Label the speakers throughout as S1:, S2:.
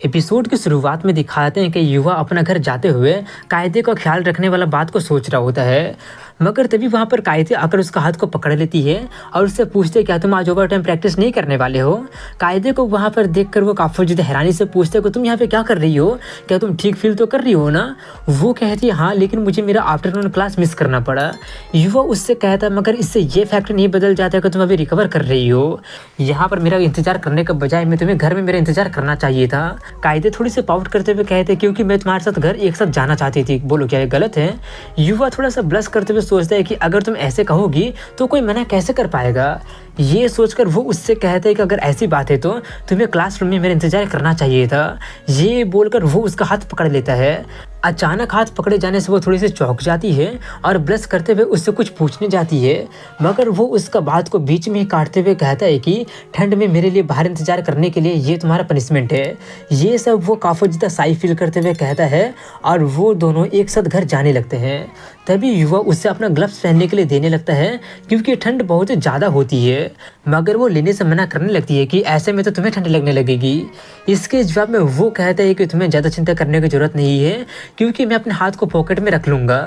S1: Episode की शुरुआत में दिखाते हैं कि युवा अपना घर जाते हुए कायदे का ख्याल रखने वाला बात को सोच रहा होता है, मगर तभी वहाँ पर कायदे आकर उसका हाथ को पकड़ लेती है और उससे पूछते क्या तुम आज ओवर टाइम प्रैक्टिस नहीं करने वाले हो। कायदे को वहाँ पर देखकर वो काफ़ी ज़्यादा हैरानी से पूछते कि तुम यहाँ पे क्या कर रही हो, क्या तुम ठीक फील तो कर रही हो ना। वो कहती है हाँ, लेकिन मुझे मेरा आफ्टरनून क्लास मिस करना पड़ा। युवा उससे कहता मगर इससे ये फैक्ट नहीं बदल जाता कि तुम अभी रिकवर कर रही हो। यहाँ पर मेरा इंतजार करने के बजाय मैं तुम्हें घर में मेरा इंतजार करना चाहिए था। कायदे थोड़ी सी पाउट करते हुए कहते क्योंकि मैं तुम्हारे साथ घर एक साथ जाना चाहती थी। बोलो क्या ये गलत है। युवा थोड़ा सा ब्लश करते हुए सोचता है कि अगर तुम ऐसे कहोगी तो कोई मना कैसे कर पाएगा। ये सोचकर वो उससे कहते हैं कि अगर ऐसी बात है तो तुम्हें क्लासरूम में मेरा इंतजार करना चाहिए था। ये बोलकर वो उसका हाथ पकड़ लेता है। अचानक हाथ पकड़े जाने से वो थोड़ी सी चौंक जाती है और ब्लश करते हुए उससे कुछ पूछने जाती है, मगर वो उसका बात को बीच में ही काटते हुए कहता है कि ठंड में मेरे लिए बाहर इंतजार करने के लिए ये तुम्हारा पनिशमेंट है। ये सब वो काफ़ी ज़्यादा साई फील करते हुए कहता है और वो दोनों एक साथ घर जाने लगते हैं। तभी युवा उससे अपना ग्लव्स पहनने के लिए देने लगता है क्योंकि ठंड बहुत ज़्यादा होती है, मगर वो लेने से मना करने लगती है कि ऐसे में तो तुम्हें ठंड लगने लगेगी। इसके जवाब में वो कहता है कि तुम्हें ज़्यादा चिंता करने की ज़रूरत नहीं है क्योंकि मैं अपने हाथ को पॉकेट में रख लूँगा।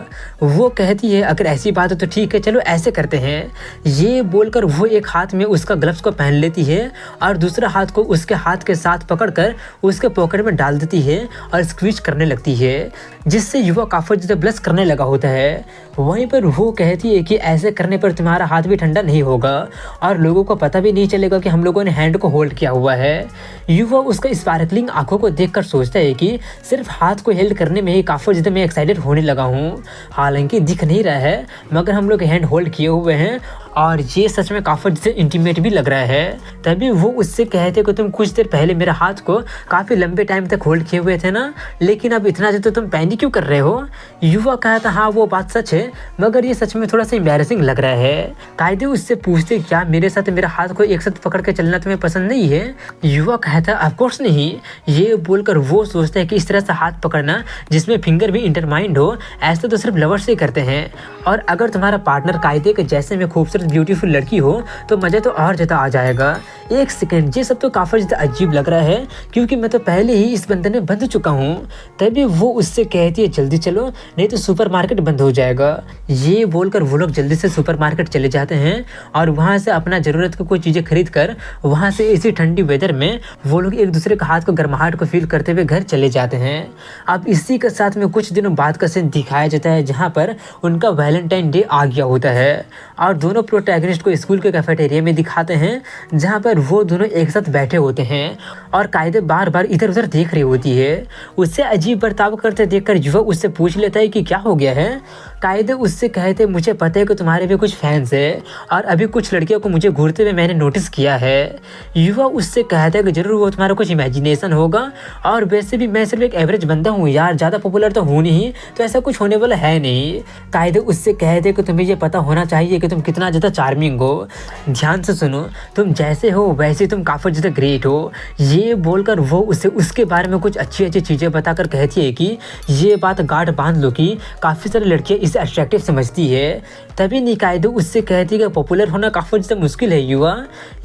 S1: वो कहती है अगर ऐसी बात है तो ठीक है, चलो ऐसे करते हैं। ये बोलकर वो एक हाथ में उसका ग्लव्स को पहन लेती है और दूसरा हाथ को उसके हाथ के साथ पकड़कर उसके पॉकेट में डाल देती है और स्क्वीज करने लगती है, जिससे युवा काफ़ी ज़्यादा ब्लश करने लगा होता है। वहीं पर वो कहती है कि ऐसे करने पर तुम्हारा हाथ भी ठंडा नहीं होगा और लोगों को पता भी नहीं चलेगा कि हम लोगों ने हैंड को होल्ड किया हुआ है। युवा उसका स्पार्कलिंग आंखों को देखकर सोचता है कि सिर्फ हाथ को हेल्ड करने में ही काफ़ी ज़्यादा मैं एक्साइटेड होने लगा हूँ। हालांकि दिख नहीं रहा है मगर हम लोग हैंड होल्ड किए हुए हैं और ये सच में काफ़ी ज़्यादा इंटीमेट भी लग रहा है। तभी वो उससे कहते कि तुम कुछ देर पहले मेरा हाथ को काफ़ी लंबे टाइम तक होल्ड किए हुए थे ना, लेकिन अब इतना ज़्यादा तुम पैनिक क्यों कर रहे हो। युवा कहता हाँ वो बात सच है, मगर ये सच में थोड़ा सा एम्बैरेसिंग लग रहा है। कायदे उससे पूछते क्या मेरे साथ मेरा हाथ को एक साथ पकड़ के चलना तुम्हें पसंद नहीं है। युवा कहता ऑफकोर्स नहीं। ये बोलकर वो सोचता है कि इस तरह से हाथ पकड़ना जिसमें फिंगर भी इंटरमाइंड हो, ऐसा तो सिर्फ लवर्स ही करते हैं, और अगर तुम्हारा पार्टनर कायदे के जैसे में खूबसूरत ब्यूटीफुल लड़की हो तो मज़ा तो और ज़्यादा आ जाएगा। एक सेकंड, ये सब तो काफ़ी ज़्यादा अजीब लग रहा है क्योंकि मैं तो पहले ही इस बंधन में बंध चुका हूँ। तभी वो उससे कहती है जल्दी चलो नहीं तो सुपरमार्केट बंद हो जाएगा। ये बोलकर वो लोग जल्दी से सुपरमार्केट चले जाते हैं और वहाँ से अपना ज़रूरत की कोई चीज़ें खरीद कर वहाँ से इसी ठंडी वेदर में वो लोग एक दूसरे के हाथ को गर्माहट को फील करते हुए घर चले जाते हैं। अब इसी के साथ में कुछ दिनों बाद का सीन दिखाया जाता है जहाँ पर उनका वैलेंटाइन डे आ गया होता है और दोनों प्रोटैगनिस्ट को स्कूल के कैफेटेरिया में दिखाते हैं जहाँ पर वो दोनों एक साथ बैठे होते हैं और कायदे बार बार इधर उधर देख रही होती है। उससे अजीब बर्ताव करते देखकर युवा उससे पूछ लेता है कि क्या हो गया है। कायदे उससे कहते मुझे पता है कि तुम्हारे भी कुछ फैंस है और अभी कुछ लड़कियों को मुझे घूरते हुए मैंने नोटिस किया है। युवा उससे कहता है कि जरूर वो तुम्हारा कुछ इमेजिनेशन होगा और वैसे भी मैं सिर्फ एक एवरेज बंदा हूँ यार, ज़्यादा पॉपुलर तो हूँ नहीं, तो ऐसा कुछ होने वाला है नहीं। कायदे उससे कहते कि तुम्हें ये पता होना चाहिए कि तुम कितना ज़्यादा चार्मिंग हो। ध्यान से सुनो, तुम जैसे हो वैसे तुम काफ़ी ज़्यादा ग्रेट हो। ये बोलकर वो उसे उसके बारे में कुछ अच्छी अच्छी चीज़ें बताकर कहती है कि ये बात गांठ बांध लो कि काफ़ी सारी लड़कियाँ इसे अट्रैक्टिव समझती है। तभी निकायदे उससे कहती है कि पॉपुलर होना काफ़ी ज़्यादा मुश्किल है युवा।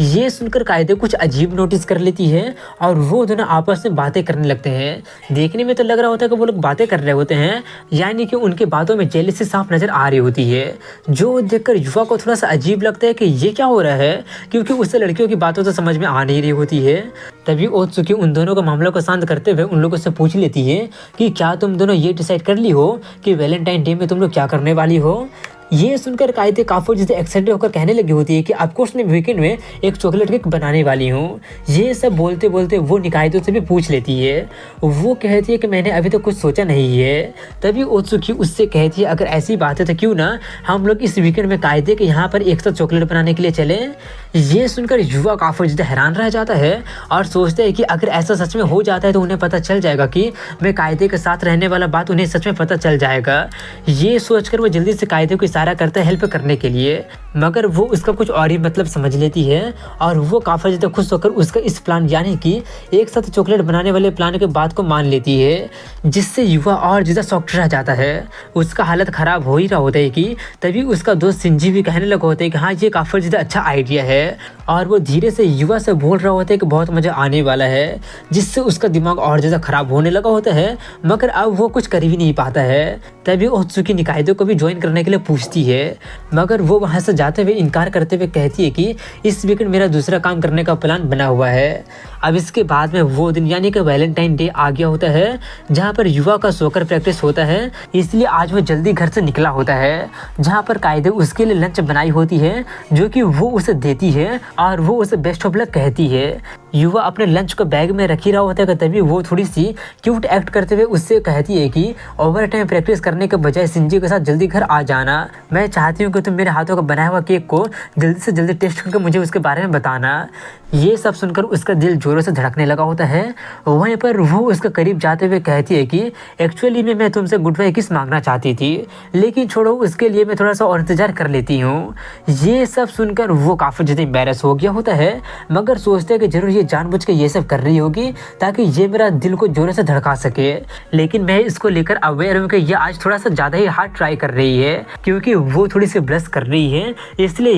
S1: ये सुनकर कायदे कुछ अजीब नोटिस कर लेती है और वो दोनों आपस में बातें करने लगते हैं। देखने में तो लग रहा होता है कि वो लोग बातें कर रहे होते हैं, यानी कि उनके बातों में जेलसी साफ नज़र आ रही होती है, जो देखकर युवा को थोड़ा सा अजीब लगता है कि ये क्या हो रहा है क्योंकि उससे लड़कियों की बातों तो समझ में आ नहीं रही होती है। तभी ओत्सुकी उन दोनों का मामला को शांत करते हुए उन लोगों से पूछ लेती है कि क्या तुम दोनों ये डिसाइड कर ली हो कि वैलेंटाइन डे में तुम लोग क्या करने वाली हो। ये सुनकर कायदे काफ़ी ज़्यादा एक्साइटेड होकर कहने लगी होती है कि ऑफकोर्स मैं वीकेंड में एक चॉकलेट केक बनाने वाली हूँ। ये सब बोलते बोलते वो निकायदों से भी पूछ लेती है। वो कहती है कि मैंने अभी तो कुछ सोचा नहीं है। तभी ओत्सुकी उससे कहती है अगर ऐसी बात है तो क्यों ना हम लोग इस वीकेंड में कायदे के यहाँ पर एक साथ चॉकलेट बनाने के लिए चलें। ये सुनकर युवा काफ़ी ज़्यादा हैरान रह जाता है और सोचता है कि अगर ऐसा सच में हो जाता है तो उन्हें पता चल जाएगा कि मैं कायदे के साथ रहने वाला बात उन्हें सच में पता चल जाएगा। ये सोचकर वो जल्दी से कायदे को इशारा करता है हेल्प करने के लिए, मगर वो उसका कुछ और ही मतलब समझ लेती है और वो काफ़ी ज़्यादा खुश होकर उसका इस प्लान यानी कि एक साथ चॉकलेट बनाने वाले प्लान के बात को मान लेती है, जिससे युवा और ज़्यादा शॉक्ड रह जाता है। उसका हालत ख़राब हो ही रहा होता है कि तभी उसका दोस्त सिंजी भी कहने लगा होता है कि हाँ ये काफ़ी ज़्यादा अच्छा आइडिया है, और वो धीरे से युवा से बोल रहा होता है कि बहुत मज़ा आने वाला है, जिससे उसका दिमाग और ज़्यादा ख़राब होने लगा होता है। मगर अब वो कुछ कर भी नहीं पाता है। तभी ओत्सुकी निकाइदो को भी ज्वाइन करने के लिए पूछती है, मगर वो वहाँ से जाते हुए इनकार करते हुए कहती है कि इस वीकेंड मेरा दूसरा काम करने का प्लान बना हुआ है। अब इसके बाद में वो दिन यानी कि वैलेंटाइन डे आ गया होता है, जहाँ पर युवा का सोकर प्रैक्टिस होता है, इसलिए आज वो जल्दी घर से निकला होता है। जहाँ पर कायदे उसके लिए लंच बनाई होती है जो कि वो उसे देती है और वो उसे बेस्ट ऑफ लक कहती है। युवा अपने लंच को बैग में रखी रहा होता है, तभी वो थोड़ी सी क्यूट एक्ट करते हुए उससे कहती है कि ओवर टाइम प्रैक्टिस करने के बजाय सिंजी के साथ जल्दी घर आ जाना। मैं चाहती हूँ कि तुम मेरे हाथों का बनाया हुआ केक को जल्दी से जल्दी टेस्ट करके मुझे उसके बारे में बताना। ये सब सुनकर उसका दिल जोरों से धड़कने लगा होता है। वहीं पर वो उसके करीब जाते हुए कहती है कि एक्चुअली मैं तुमसे गुड बाय किस मांगना चाहती थी, लेकिन छोड़ो उसके लिए मैं थोड़ा सा और इंतजार कर लेती हूँ। ये सब सुनकर वो काफ़ी ज़्यादा एम्बैरेस हो गया होता है, मगर सोचते हैं कि जरूर ये जानबूझ के ये सब कर रही होगी ताकि ये मेरा दिल को जोरों से धड़का सके। लेकिन मैं इसको लेकर अवेयर हूँ कि ये आज थोड़ा सा ज़्यादा ही हार्ड ट्राई कर रही है, क्योंकि वो थोड़ी सी ब्लश कर रही है, इसलिए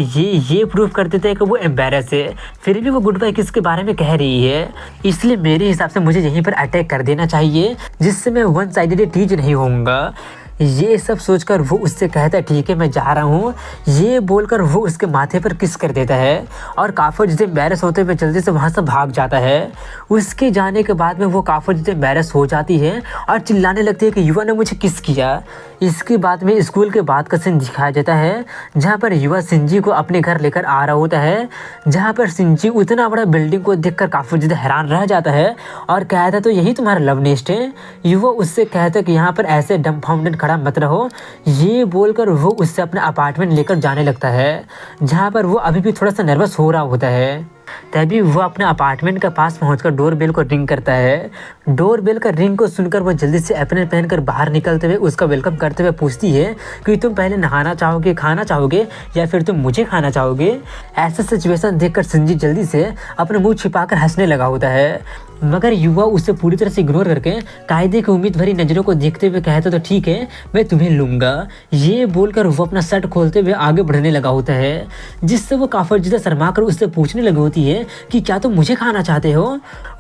S1: ये प्रूव कर देते हैं कि वो एम्बैरेस है। फिर भी वो गुड बाय किसके बारे में कह रही है, इसलिए मेरे हिसाब से मुझे यहीं पर अटैक कर देना चाहिए, जिससे मैं वन साइडेड टीज नहीं होऊंगा। ये सब सोचकर वो उससे कहता है ठीक है मैं जा रहा हूँ। ये बोलकर वो उसके माथे पर किस कर देता है और काफ़ी ज़्यादा एम्बैरेस होते हुए जल्दी से वहाँ से भाग जाता है। उसके जाने के बाद में वो काफ़ी ज़्यादा एम्बैरेस हो जाती है और चिल्लाने लगती है कि युवा ने मुझे किस किया। इसके बाद में स्कूल के बाद का सीन दिखाया जाता है, जहाँ पर युवा सिंजी को अपने घर लेकर आ रहा होता है, जहाँ पर सिंजी उतना बड़ा बिल्डिंग को देखकर काफ़ी ज़्यादा हैरान रह जाता है और कहता है तो यही तुम्हारा लव नेस्ट है। युवा उससे कहता है कि यहाँ पर ऐसे डम्फाउंडेड खड़ा मत रहो। ये बोलकर वो उससे अपना अपार्टमेंट लेकर जाने लगता है, जहाँ पर वो अभी भी थोड़ा सा नर्वस हो रहा होता है। तभी वो अपने अपार्टमेंट के पास पहुंचकर डोरबेल को रिंग करता है। डोरबेल का रिंग को सुनकर वो जल्दी से अपने पहनकर बाहर निकलते हुए उसका वेलकम करते हुए पूछती है कि तुम पहले नहाना चाहोगे, खाना चाहोगे या फिर तुम मुझे खाना चाहोगे। ऐसा सिचुएशन देखकर सिंजी जल्दी से अपना मुंह छिपाकर हंसने लगा होता है, मगर युवा उसे पूरी तरह से इग्नोर करके कायदे की उम्मीद भरी नज़रों को देखते हुए कहता तो ठीक है मैं तुम्हें लूँगा। ये बोलकर वो अपना शर्ट खोलते हुए आगे बढ़ने लगा होता है, जिससे वो काफ़ी ज़्यादा शर्मा कर उससे पूछने लगी होती है कि क्या तुम मुझे खाना चाहते हो।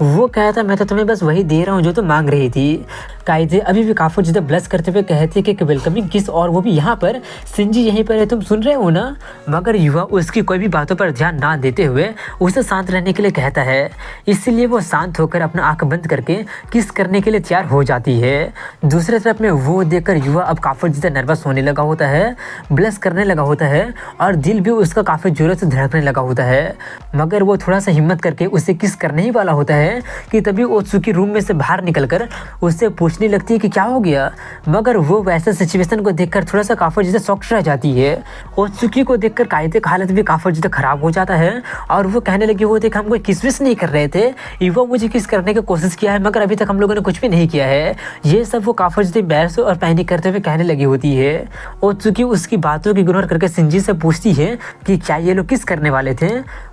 S1: वो कहता मैं तो तुम्हें बस वही दे रहा हूँ जो तुम मांग रही थी। कायदे अभी भी काफ़ी ज़्यादा ब्लश करते हुए कहते कि वेलकमिंग किस, और वो भी यहाँ पर। सिंजी यहीं पर है, तुम सुन रहे हो ना। मगर युवा उसकी कोई भी बातों पर ध्यान ना देते हुए उसे शांत रहने के लिए कहता है, इसलिए वो शांत होकर अपना आंख बंद करके किस करने के लिए तैयार हो जाती है। दूसरी तरफ में वो देखकर युवा अब काफ़ी ज़्यादा नर्वस होने लगा होता है, ब्लश करने लगा होता है और दिल भी उसका काफ़ी जोरों से धड़कने लगा होता है। मगर वो थोड़ा सा हिम्मत करके उसे किस करने ही वाला होता है कि तभी ओत्सुकी रूम में से बाहर निकलकर उससे पूछने लगती है कि क्या हो गया। मगर वो वैसे सिचुएशन को देखकर थोड़ा सा काफ़ी ज़्यादा शॉक्ड रह जाती है। ओत्सुकी को देखकर कायदे का हालत भी काफ़ी ज़्यादा खराब हो जाता है और वो कहने लगे होते कि हम कोई किस विश नहीं कर रहे थे, युवा मुझे किस करने की कोशिश किया है मगर अभी तक हम लोगों ने कुछ भी नहीं किया है। ये सब वो काफ़ी ज़्यादा एम्बैरेस और पैनिक करते हुए कहने लगी होती है। ओत्सुकी उसकी बातों को इग्नोर करके सिंजी से पूछती है कि क्या ये लोग किस करने वाले थे।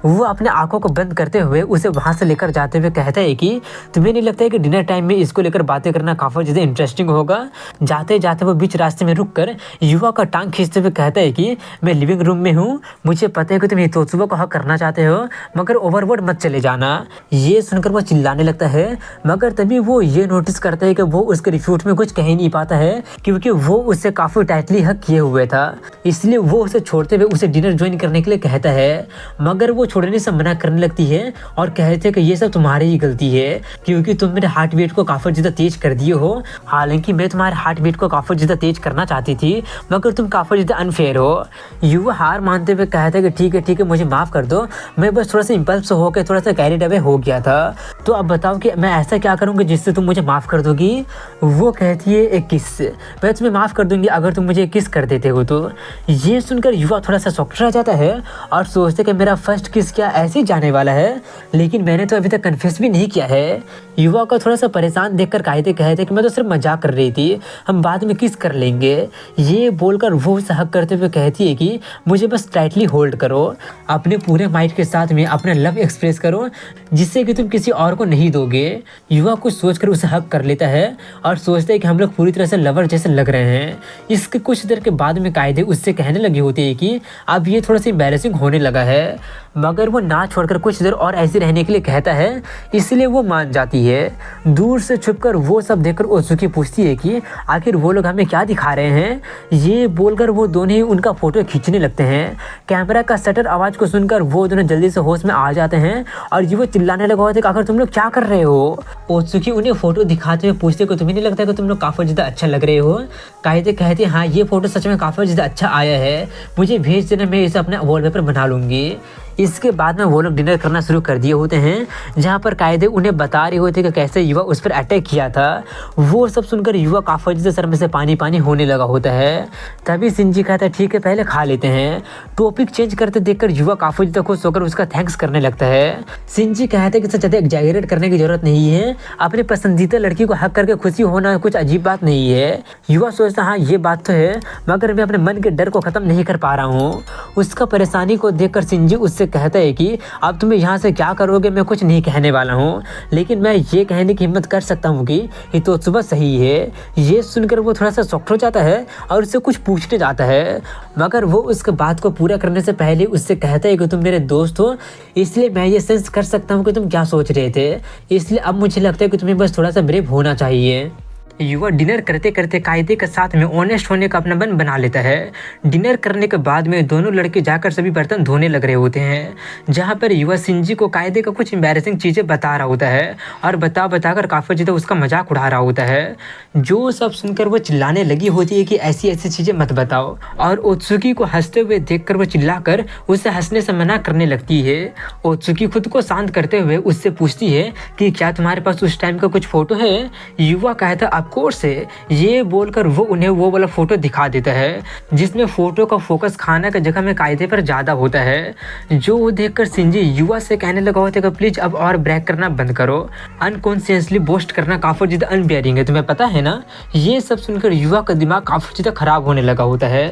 S1: वो अपने आंखों को बंद करते हुए उसे वहाँ से लेकर जाते हुए कहता है कि तुम्हें नहीं लगता है कि डिनर टाइम में इसको लेकर बातें करना काफ़ी ज़्यादा इंटरेस्टिंग होगा। जाते जाते वो बीच रास्ते में रुककर युवा का टांग खींचते हुए कहता है कि मैं लिविंग रूम में हूँ, मुझे पता है कि तुम हितोत्सुबा को हक करना चाहते हो मगर ओवरबोर्ड मत चले जाना। ये सुनकर वो चिल्लाने लगता है, मगर तभी वो ये नोटिस करता है कि वो उसके रिफ्यूट में कुछ कह ही नहीं पाता है, क्योंकि वो उससे काफ़ी टाइटली हक किए हुए था। इसलिए वो उसे छोड़ते हुए उसे डिनर ज्वाइन करने के लिए कहता है, मगर वो छोड़ने से मना करने लगती है और कहते हैं कि ये सब तुम्हारी ही गलती है, क्योंकि तुम मेरे हार्ट बीट को काफ़ी ज़्यादा तेज कर दिए हो। हालांकि मैं तुम्हारे हार्ट बीट को काफ़ी ज़्यादा तेज करना चाहती थी मगर तुम काफ़ी ज़्यादा अनफेयर हो। युवा हार मानते हुए कहता है कि ठीक है मुझे माफ़ कर दो, मैं बस थोड़ा सा इम्पल्स होकर थोड़ा सा कैरिड अवे हो गया था। तो अब बताओ कि मैं ऐसा क्या करूँगी जिससे तुम मुझे माफ़ कर दोगी। वो कहती है एक किस, मैं तुम्हें माफ़ कर दूंगी अगर तुम मुझे किस कर देते हो तो। ये सुनकर युवा थोड़ा सा शॉक्ड रह जाता है और सोचते कि मेरा फर्स्ट किस क्या ऐसे ही जाने वाला है, लेकिन मैंने तो अभी तक कन्फेस भी नहीं किया है। युवा को थोड़ा सा परेशान देखकर कायदे कहते है कि मैं तो सिर्फ मजाक कर रही थी, हम बाद में किस कर लेंगे। ये बोलकर वो उसे हक करते हुए कहती है कि मुझे बस टाइटली होल्ड करो, अपने पूरे माइंड के साथ में अपना लव एक्सप्रेस करो जिससे कि तुम किसी और को नहीं दोगे। युवा कुछ सोचकर उसे हक कर लेता है और सोचता है कि हम लोग पूरी तरह से लवर जैसे लग रहे हैं। इसके कुछ देर के बाद में कायदे उससे कहने लगी होती है कि अब ये थोड़ा सा एम्बैरेसिंग होने लगा है, मगर वो ना छोड़कर कुछ देर और ऐसे रहने के लिए कहता है, इसलिए वो मान जाती है। दूर से छुपकर वो सब देखकर ओत्सुकी पूछती है कि आखिर वो लोग हमें क्या दिखा रहे हैं। ये बोलकर वो दोनों ही उनका फोटो खींचने लगते हैं। कैमरा का शटर आवाज़ को सुनकर वो दोनों जल्दी से होश में आ जाते हैं और ये वो चिल्लाने लगा होता है कि आखिर तुम लोग क्या कर रहे हो। ओत्सुकी उन्हें फोटो दिखाते हुए पूछते कि तुम्हें नहीं लगता कि तुम लोग काफ़ी ज़्यादा अच्छा लग रहे हो। कायदे कहते हैं हाँ, ये फोटो सच में काफ़ी ज़्यादा अच्छा आया है, मुझे भेज देना, मैं इसे अपना वॉलपेपर बना लूँगी। इसके बाद में वो लोग डिनर करना शुरू कर दिए होते हैं, जहाँ पर कायदे उन्हें बता रहे होते कि कैसे युवा उस पर अटैक किया था। वो सब सुनकर युवा काफ़ी से सर में से पानी पानी होने लगा होता है। तभी सिंजी कहता है ठीक है पहले खा लेते हैं। टॉपिक चेंज करते देखकर युवा काफ़ी ज़्यादा खुश होकर उसका थैंक्स करने लगता है। सिंजी कहते हैं कि इससे ज़्यादा एग्जैगरेट करने की जरूरत नहीं है, अपने पसंदीदा लड़की को हक करके खुशी होना कुछ अजीब बात नहीं है। युवा सोचता हाँ ये बात तो है, मगर मैं अपने मन के डर को ख़त्म नहीं कर पा रहा हूँ। उसका परेशानी को देखकर सिंजी उससे कहता है कि अब तुम्हें यहाँ से क्या करोगे मैं कुछ नहीं कहने वाला हूँ, लेकिन मैं ये कहने की हिम्मत कर सकता हूँ कि हितोत्सुबा सही है। ये सुनकर वो थोड़ा सा शॉक्ड हो जाता है और उससे कुछ पूछने जाता है, मगर वो उसके बात को पूरा करने से पहले उससे कहता है कि तुम मेरे दोस्त हो, इसलिए मैं ये सेंस कर सकता हूँ कि तुम क्या सोच रहे थे, इसलिए अब मुझे लगता है कि तुम्हें बस थोड़ा सा ब्रेव होना चाहिए। युवा डिनर करते करते कायदे के साथ में ऑनेस्ट होने का अपना मन बना लेता है। डिनर करने के बाद में दोनों लड़के जाकर सभी बर्तन धोने लग रहे होते हैं, जहाँ पर युवा सिंजी को कायदे का कुछ एम्बैरेसिंग चीज़ें बता रहा होता है और बताकर काफ़ी ज़्यादा उसका मजाक उड़ा रहा होता है। जो सब सुनकर वो चिल्लाने लगी होती है कि ऐसी ऐसी चीज़ें मत बताओ, और ओत्सुकी को हंसते हुए देखकर वो चिल्लाकर उसे हंसने से मना करने लगती है। ओत्सुकी खुद को शांत करते हुए उससे पूछती है कि क्या तुम्हारे पास उस टाइम का कुछ फ़ोटो है। युवा कहता कोर्स है। ये बोलकर वो उन्हें वो वाला फोटो दिखा देता है जिसमें फोटो का फोकस खाना की जगह में कायदे पर ज़्यादा होता है। जो वो देखकर सिंजी युवा से कहने लगा होता है कि प्लीज अब और ब्रेक करना बंद करो, अनकॉन्शियसली बोस्ट करना काफ़ी ज़्यादा अनबियरिंग है, तुम्हें पता है ना। ये सब सुनकर युवा का दिमाग काफ़ी ज़्यादा खराब होने लगा होता है।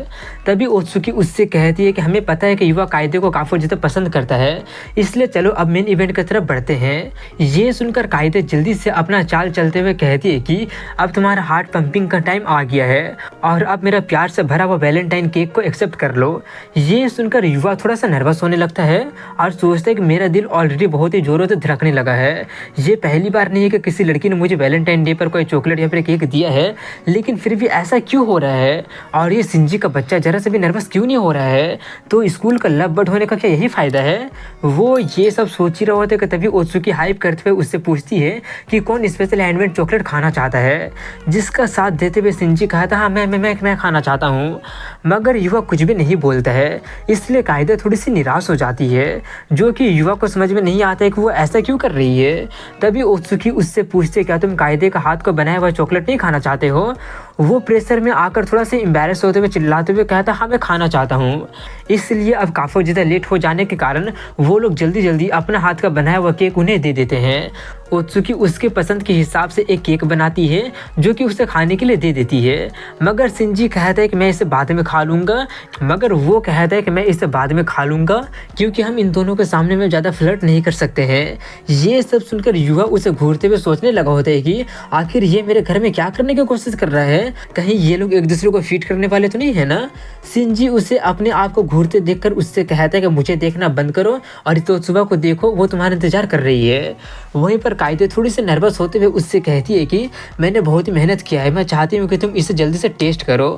S1: तभी ओत्सुकी उससे कहती है कि हमें पता है कि युवा कायदे को काफ़ी ज़्यादा पसंद करता है, इसलिए चलो अब मेन इवेंट की तरफ बढ़ते हैं। ये सुनकर कायदे जल्दी से अपना चाल चलते हुए कहती है कि अब तुम्हारा हार्ट पंपिंग का टाइम आ गया है और अब मेरा प्यार से भरा हुआ वैलेंटाइन केक को एक्सेप्ट कर लो। ये सुनकर युवा थोड़ा सा नर्वस होने लगता है और सोचता है कि मेरा दिल ऑलरेडी बहुत ही जोरों से धड़कने लगा है। ये पहली बार नहीं है कि किसी लड़की ने मुझे वैलेंटाइन डे पर कोई चॉकलेट या फिर केक दिया है, लेकिन फिर भी ऐसा क्यों हो रहा है। और ये सिंजी का बच्चा जरा से भी नर्वस क्यों नहीं हो रहा है, तो स्कूल का लव बर्ड होने का क्या यही फ़ायदा है। वो ये सब सोच ही रहा होता है कि तभी ओत्सुकी हाइप करते हुए उससे पूछती है कि कौन स्पेशल हैंडमेड चॉकलेट खाना चाहता है, जिसका साथ देते हुए सिंजी कहा था हाँ मैं खाना चाहता हूँ। मगर युवा कुछ भी नहीं बोलता है, इसलिए कायदे थोड़ी सी निराश हो जाती है, जो कि युवा को समझ में नहीं आता है कि वो ऐसा क्यों कर रही है। तभी ओत्सुकी उससे पूछते क्या तुम कायदे का हाथ को बनाया हुआ चॉकलेट नहीं खाना चाहते हो। वो प्रेशर में आकर थोड़ा सा एम्बैरेस होते हुए चिल्लाते हुए कहता हाँ मैं खाना चाहता हूँ। इसलिए अब काफ़ी ज़्यादा लेट हो जाने के कारण वो लोग जल्दी जल्दी अपना हाथ का बनाया हुआ केक उन्हें दे देते हैं। ओत्सुकी उसके पसंद के हिसाब से एक केक बनाती है जो कि उसे खाने के लिए दे देती है, मगर सिंजी कहता है कि मैं इसे बाद में खा लूँगा। मगर वो कहता है कि मैं इसे बाद में खा लूँगा क्योंकि हम इन दोनों के सामने में ज़्यादा फ्लर्ट नहीं कर सकते हैं। ये सब सुनकर युवा उसे घूरते हुए सोचने लगा होता है कि आखिर ये मेरे घर में क्या करने की कोशिश कर रहा है, कहीं ये लोग एक दूसरे को फीट करने वाले तो नहीं है ना। सिंजी उसे अपने आप को घूरते देखकर उससे कहता है कि मुझे देखना बंद करो और हितोत्सुबा को देखो, वो तुम्हारा इंतजार कर रही है। वहीं पर कायदे थोड़ी सी नर्वस होते हुए उससे कहती है कि मैंने बहुत ही मेहनत किया है, मैं चाहती हूँ कि तुम इसे जल्दी से टेस्ट करो।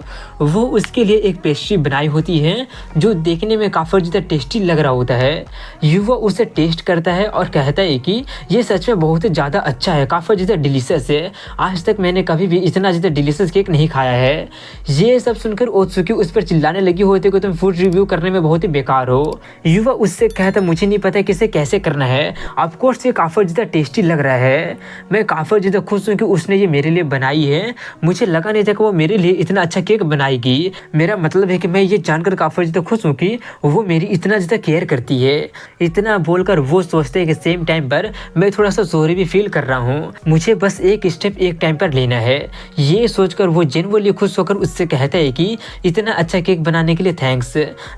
S1: वो उसके लिए एक पेस्ट्री बनाई होती है जो देखने में काफ़ी ज़्यादा टेस्टी लग रहा होता है। युवा उसे टेस्ट करता है और कहता है कि ये सच में बहुत ही ज़्यादा अच्छा है, काफ़ी ज़्यादा डिलीशियस है, आज तक मैंने कभी भी इतना ज़्यादा डिलीशियस केक नहीं खाया है। ये सब सुनकर ओत्सुकी उस पर चिल्लाने लगी होती है कि तुम फूड रिव्यू करने में बहुत ही बेकार हो। युवा उससे कहता मुझे नहीं पता कि इसे कैसे करना है, ऑफकोर्स ये काफ़ी ज़्यादा टेस्टी लग लग रहा है। मैं काफ़ी ज़्यादा खुश हूँ कि उसने ये मेरे लिए बनाई है। मुझे लगा नहीं था कि वो मेरे लिए इतना अच्छा केक बनाएगी। मेरा मतलब है कि मैं ये जानकर काफ़ी ज़्यादा खुश हूँ कि वो मेरी इतना ज़्यादा केयर करती है। इतना बोलकर वो सोचते हैं कि सेम टाइम पर मैं थोड़ा सा सॉरी भी फील कर रहा हूँ। मुझे बस एक स्टेप एक टाइम पर लेना है। ये सोचकर वो जेन्युइनली खुश होकर उससे कहता है कि इतना अच्छा केक बनाने के लिए थैंक्स।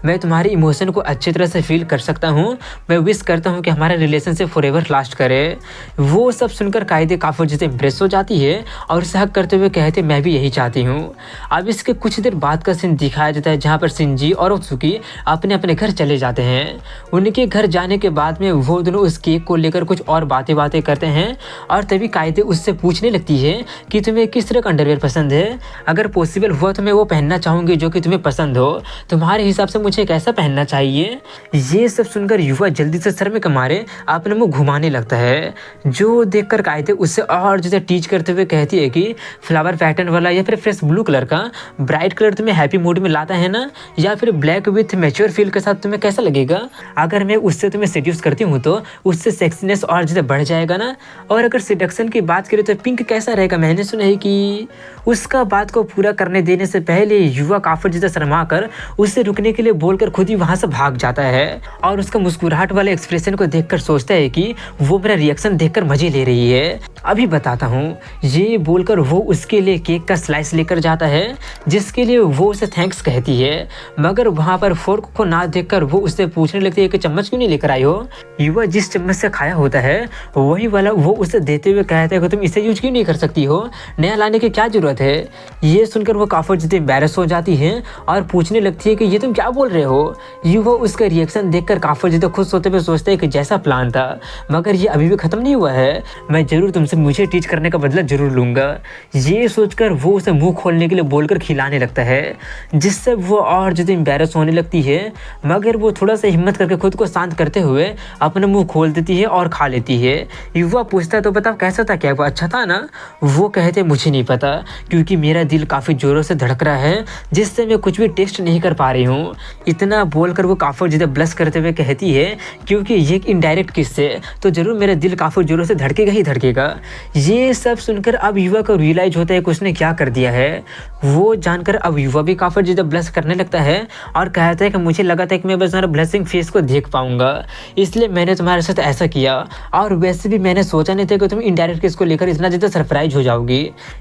S1: मैं तुम्हारे इमोशन को अच्छी तरह से फील कर सकता हूँ। मैं विश करता हूँ कि हमारा रिलेशनशिप फॉरएवर लास्ट करे। वो सब सुनकर कायदे काफ़ी ज़्यादा इम्प्रेस हो जाती है और उसे हक करते हुए कहते मैं भी यही चाहती हूँ। अब इसके कुछ देर बाद का सीन दिखाया जाता है जहाँ पर शिनजी और ओत्सुकी अपने अपने घर चले जाते हैं। उनके घर जाने के बाद में वो दोनों उस केक को लेकर कुछ और बातें करते हैं और तभी कायदे उससे पूछने लगती है कि तुम्हें किस तरह का अंडरवेयर पसंद है। अगर पॉसिबल हुआ तो मैं वो पहनना चाहूँगी जो कि तुम्हें पसंद हो। तुम्हारे हिसाब से मुझे कैसा पहनना चाहिए। ये सब सुनकर युवा जल्दी से शर्म के मारे अपने मुंह घुमाने लगता है, जो देखकर कायदे उससे और ज़्यादा टीच करते हुए कहती है कि फ्लावर पैटर्न वाला या फिर फ्रेश ब्लू कलर का ब्राइट कलर तुम्हें हैप्पी मूड में लाता है ना, या फिर ब्लैक विथ मैच्योर फील के साथ तुम्हें कैसा लगेगा। अगर मैं उससे तुम्हें सेड्यूस करती हूँ तो उससे सेक्सीनेस और ज़्यादा बढ़ जाएगा ना। और अगर सिडक्शन की बात करें तो पिंक कैसा रहेगा। मैंने सुना है कि उसका बात को पूरा करने देने से पहले युवा काफ़ी ज़्यादा शर्मा कर उससे रुकने के लिए बोलकर खुद ही वहाँ से भाग जाता है और उसका मुस्कुराहट वाले एक्सप्रेशन को देखकर सोचता है कि वो मेरा रिएक्शन देखकर मजे ले रही है। अभी बताता हूँ। ये बोलकर वो उसके लिए केक का स्लाइस लेकर जाता है, जिसके लिए वो उसे थैंक्स कहती है। मगर वहाँ पर फोर्क को ना देखकर वो उससे पूछने लगती है कि चम्मच क्यों नहीं लेकर आई हो। युवा जिस चम्मच से खाया होता है वही वाला वो उसे देते हुए कहता है कि तुम इसे यूज क्यों नहीं कर सकती हो, नया लाने की क्या जरूरत है। ये सुनकर वो काफ़ी ज़्यादा एम्बैरस हो जाती है और पूछने लगती है कि ये तुम क्या बोल रहे हो। युवा उसका रिएक्शन देखकर काफ़ी ज़्यादा खुश होते हुए सोचते हैं कि जैसा प्लान था, मगर ये अभी भी ख़त्म नहीं हुआ है। मैं ज़रूर तुमसे मुझे टीच करने का बदला ज़रूर लूँगा। ये सोचकर वो उसे मुंह खोलने के लिए बोलकर खिलाने लगता है, जिससे वो और ज़्यादा एम्बैरस होने लगती है। मगर वो थोड़ा सा हिम्मत करके खुद को शांत करते हुए अपना मुंह खोल देती है और खा लेती है। युवा पूछता तो बताओ कैसा था, क्या वो अच्छा था ना। वो कहते मुझे नहीं पता क्योंकि मेरा दिल काफ़ी ज़ोरों से धड़क रहा है, जिससे मैं कुछ भी टेस्ट नहीं कर पा रही हूँ। इतना बोलकर वो काफ़ी ज़्यादा ब्लश करते हुए कहती है क्योंकि ये एक इनडायरेक्ट किस है तो ज़रूर मेरा दिल काफ़ी ज़ोरों से धड़केगा ही धड़केगा। ये सब सुनकर अब युवा को रियलाइज होता है कि उसने क्या कर दिया है। वो जानकर अब युवा भी काफ़ी ज़्यादा ब्लश करने लगता है और कहता है कि मुझे लगा था कि मैं बस तुम्हारा ब्लशिंग फेस को देख पाऊंगा, इसलिए मैंने तुम्हारे साथ ऐसा किया। और वैसे भी मैंने सोचा नहीं था कि तुम इनडायरेक्ट किस को लेकर इतना ज़्यादा सरप्राइज हो जाओगी।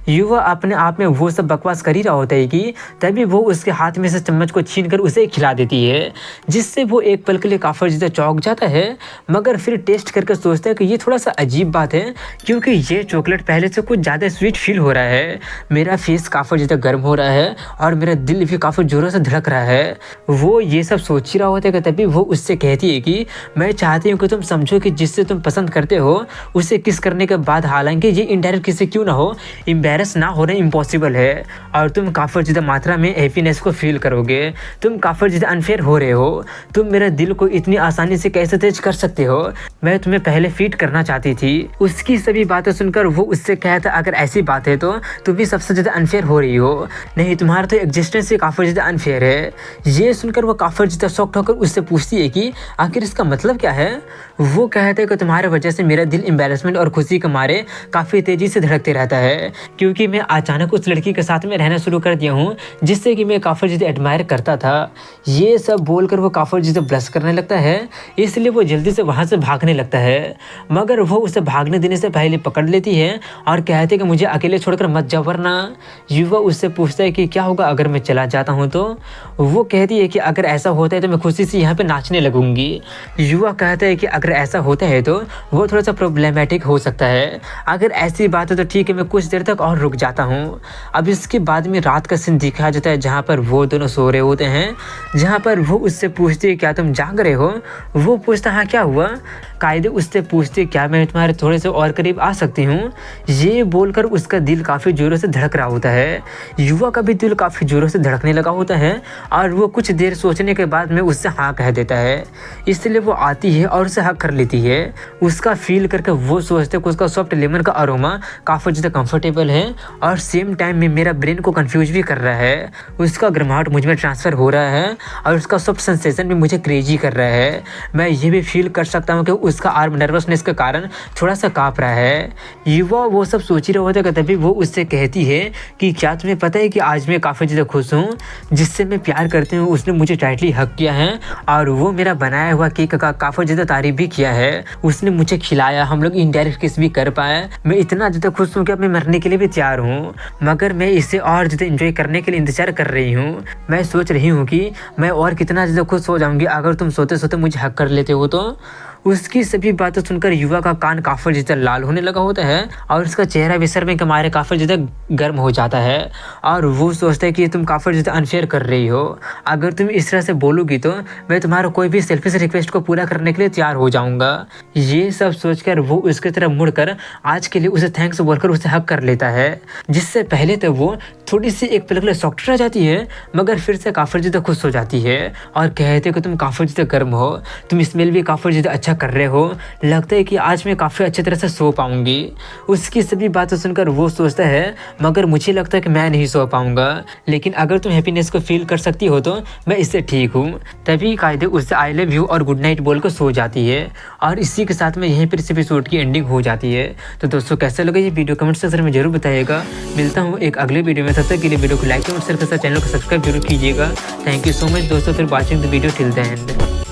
S1: युवा अपने आप में वो सब बकवास कर ही रहा होता है कि तभी वो उसके हाथ में से चम्मच को छीन कर उसे खिला देती है, जिससे वो एक पल के लिए काफ़ी ज़्यादा चौंक जाता है। मगर फिर टेस्ट करके सोचता है कि ये थोड़ा सा अजीब बात है क्योंकि ये चॉकलेट पहले से कुछ ज़्यादा स्वीट फील हो रहा है। मेरा फेस काफ़ी ज़्यादा गर्म हो रहा है और मेरा दिल भी काफ़ी ज़ोरों से धड़क रहा है। वो ये सब सोच ही रहा होता है कि तभी वो उससे कहती है कि मैं चाहती हूँ कि तुम समझो कि जिससे तुम पसंद करते हो उसे किस करने के बाद, हालांकि ये इनडायरेक्ट किसी क्यों ना हो, एम्बैरस ना होना इम्पॉसिबल है और तुम काफ़ी ज़्यादा मात्रा में हैप्पीनेस को फील करोगे। तुम काफ़ी ज़्यादा अनफेयर हो रहे हो। तुम मेरे दिल को इतनी आसानी से कैसे तेज कर सकते हो। मैं तुम्हें पहले फीट करना चाहती थी। उसकी सभी बातें सुनकर वो उससे कहता अगर ऐसी बात है तो तुम भी सबसे ज़्यादा अनफेयर हो रही हो। नहीं, तुम्हारा तो एग्जिस्टेंस ही काफ़ी ज़्यादा अनफेयर है। ये सुनकर वो काफ़ी ज़्यादा शॉक्ड होकर उससे पूछती है कि आखिर इसका मतलब क्या है। वो कहते हैं कि तुम्हारे वजह से मेरा दिल एम्बैरेसमेंट और खुशी के मारे काफ़ी तेज़ी से धड़कते रहता है, क्योंकि मैं अचानक उस लड़की के साथ में रहना शुरू कर दिया हूँ जिससे कि मैं काफ़ी ज़्यादा एडमायर करता था। ये सब बोलकर वो काफ़ी ज़्यादा ब्लश करने लगता है, इसलिए वो जल्दी से वहाँ से भागने लगता है। मगर वो उसे भागने देने से पहले पकड़ लेती है और कहते हैं कि मुझे अकेले छोड़कर मत जाओ वरना। युवा उससे पूछता है कि क्या होगा अगर मैं चला जाता हूँ तो। वो कहती है कि अगर ऐसा होता है तो मैं खुशी से यहाँ पे नाचने लगूंगी। युवा कहता है कि अगर ऐसा होता है तो वो थोड़ा सा प्रॉब्लमेटिक हो सकता है। अगर ऐसी बात है तो ठीक है, मैं कुछ देर तक और रुक जाता हूँ। अब इसके बाद में रात का सीन दिखाया जाता है जहाँ पर वो दोनों सो रहे होते हैं, जहाँ पर वो उससे पूछती है क्या तुम जाग रहे हो। वो पूछता हाँ क्या हुआ। कायदे उससे पूछती है क्या मैं तुम्हारे थोड़े से और करीब आ सकती हूँ। ये बोलकर उसका दिल काफ़ी ज़ोरों से धड़क रहा होता है। युवा का भी दिल काफ़ी ज़ोरों से धड़कने लगा होता है और वो कुछ देर सोचने के बाद में उससे हाँ कह देता है। इसलिए वो आती है और उसे हक कर लेती है। उसका फील करके वो सोचते कि उसका सॉफ्ट लेमन का अरोमा काफ़ी ज़्यादा कंफर्टेबल है और सेम टाइम में मेरा ब्रेन को कंफ्यूज भी कर रहा है। उसका गर्माहट मुझ में ट्रांसफ़र हो रहा है और उसका सॉफ्ट सेंसेशन भी मुझे क्रेजी कर रहा है। मैं ये भी फील कर सकता हूँ कि उसका आर्म नर्वसनेस के कारण थोड़ा सा काँप रहा है। युवा वो सब सोच ही रहा होता है कि तभी वो उससे कहती है कि क्या तुम्हें पता है कि आज मैं काफ़ी ज़्यादा खुश हूँ, जिससे मैं प्यार करती हूँ उसने मुझे टाइटली हक किया है और वो मेरा बनाया हुआ केक का काफ़ी ज़्यादा तारीफ भी किया है, उसने मुझे खिलाया, हम लोग इनडायरेक्ट किस भी कर पाए। मैं इतना ज़्यादा खुश हूँ कि अब मैं मरने के लिए भी तैयार हूँ, मगर मैं इसे और ज़्यादा इंजॉय करने के लिए इंतज़ार कर रही हूँ। मैं सोच रही हूँ कि मैं और कितना ज़्यादा खुश हो जाऊँगी अगर तुम सोते सोते मुझे हक कर लेते हो तो। उसकी सभी बातें सुनकर युवा का कान काफ़ी ज़्यादा लाल होने लगा होता है और उसका चेहरा बेशर्मी के मारे काफ़ी ज़्यादा गर्म हो जाता है और वो सोचता है कि तुम काफ़ी ज़्यादा अनफेयर कर रही हो, अगर तुम इस तरह से बोलोगी तो मैं तुम्हारा कोई भी सेल्फिश रिक्वेस्ट को पूरा करने के लिए तैयार हो जाऊँगा। ये सब सोचकर वो उसकी तरफ मुड़कर आज के लिए उसे थैंक्स बोलकर उसे हक कर लेता है, जिससे पहले तो वो थोड़ी सी एक पल के लिए शॉक्ड रह जाती है मगर फिर से काफ़ी ज़्यादा खुश हो जाती है और कहते कि तुम काफ़ी ज़्यादा गर्म हो, तुम स्मेल भी काफ़ी ज़्यादा अच्छा कर रहे हो, लगता है कि आज मैं काफ़ी अच्छी तरह से सो पाऊँगी। उसकी सभी बातें सुनकर वो सोचता है मगर मुझे लगता है कि मैं नहीं सो पाऊँगा, लेकिन अगर तुम हैप्पीनेस को फील कर सकती हो तो मैं इससे ठीक हूँ। तभी कायदे उससे आई लव यू और गुड नाइट बोल कर सो जाती है और इसी के साथ में यहीं पर इस एपिसोड की एंडिंग हो जाती है। तो दोस्तों कैसा लगा ये वीडियो कमेंट सेक्शन में जरूर बताइएगा। मिलता हूँ एक अगले वीडियो में, तब तक के लिए वीडियो को लाइक कमेंट शेयर कर, चैनल को सब्सक्राइब जरूर कीजिएगा। थैंक यू सो मच दोस्तों for watching the video till the end.